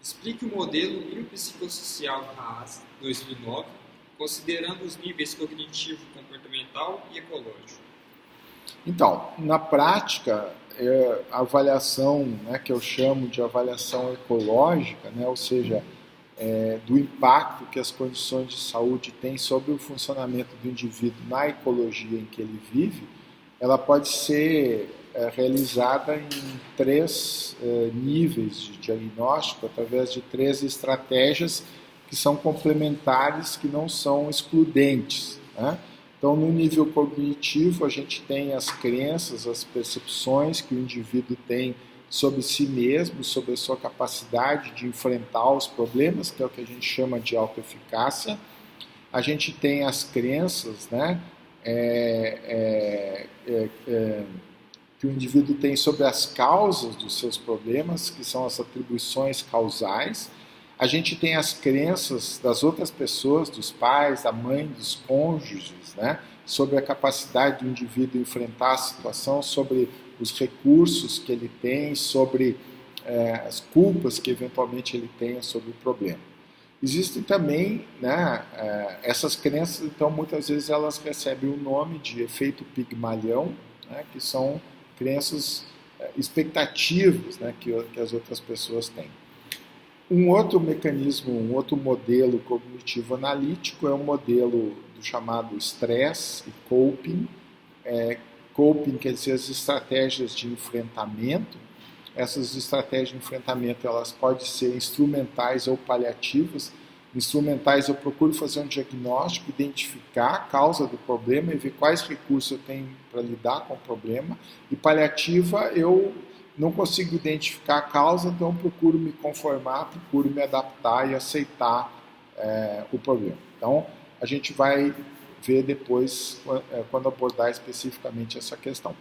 Explique o modelo biopsicossocial Haas 2009, considerando os níveis cognitivo, comportamental e ecológico. Então, na prática, a avaliação, né, que eu chamo de avaliação ecológica, né, ou seja, do impacto que as condições de saúde têm sobre o funcionamento do indivíduo na ecologia em que ele vive, ela pode ser realizada em três níveis de diagnóstico, através de três estratégias que são complementares, que não são excludentes, né? Então, no nível cognitivo, a gente tem as crenças, as percepções que o indivíduo tem sobre si mesmo, sobre a sua capacidade de enfrentar os problemas, que é o que a gente chama de autoeficácia. A gente tem as crenças, né, que o indivíduo tem sobre as causas dos seus problemas, que são as atribuições causais. A gente tem as crenças das outras pessoas, dos pais, da mãe, dos cônjuges, né, sobre a capacidade do indivíduo enfrentar a situação, sobre os recursos que ele tem, sobre as culpas que eventualmente ele tenha sobre o problema. Existem também, né, essas crenças, então muitas vezes elas recebem o nome de efeito Pigmalion, né, que são crenças expectativas, né, que as outras pessoas têm. Um outro mecanismo, um outro modelo cognitivo analítico é o modelo do chamado stress e coping. Coping quer dizer as estratégias de enfrentamento. Essas estratégias de enfrentamento elas podem ser instrumentais ou paliativas. Instrumentais eu procuro fazer um diagnóstico, identificar a causa do problema e ver quais recursos eu tenho para lidar com o problema. E paliativa eu não consigo identificar a causa, então procuro me conformar, procuro me adaptar e aceitar o problema. Então, a gente vai ver depois, quando abordar especificamente essa questão.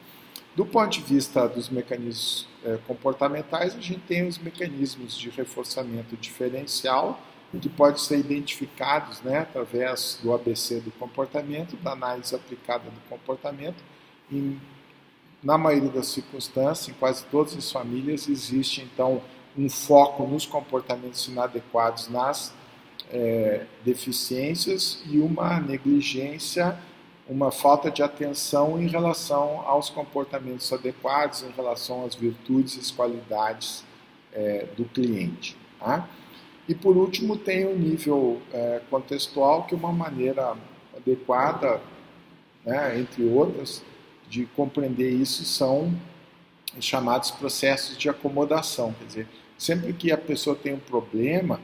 Do ponto de vista dos mecanismos comportamentais, a gente tem os mecanismos de reforçamento diferencial, que podem ser identificados, né, através do ABC do comportamento, da análise aplicada do comportamento. Na maioria das circunstâncias, em quase todas as famílias, existe então um foco nos comportamentos inadequados, nas deficiências e uma negligência, uma falta de atenção em relação aos comportamentos adequados, em relação às virtudes e às qualidades do cliente. Tá? E por último tem o nível contextual, que é uma maneira adequada, né, entre outras, de compreender isso são os chamados processos de acomodação. Quer dizer, sempre que a pessoa tem um problema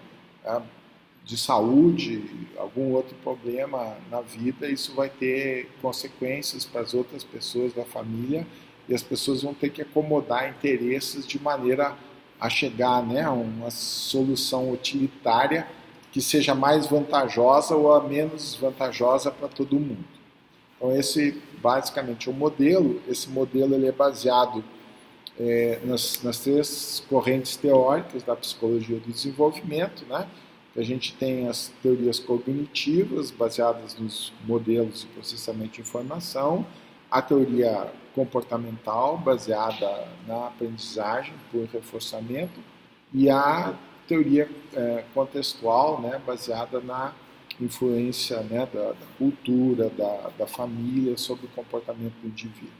de saúde, algum outro problema na vida, isso vai ter consequências para as outras pessoas da família e as pessoas vão ter que acomodar interesses de maneira a chegar, né, a uma solução utilitária que seja mais vantajosa ou a menos vantajosa para todo mundo. Então esse basicamente é o modelo. Esse modelo ele é baseado nas três correntes teóricas da psicologia do desenvolvimento, né? A gente tem as teorias cognitivas baseadas nos modelos de processamento de informação, a teoria comportamental baseada na aprendizagem por reforçamento e a teoria contextual, né, baseada na influência, né, da cultura, da família sobre o comportamento do indivíduo.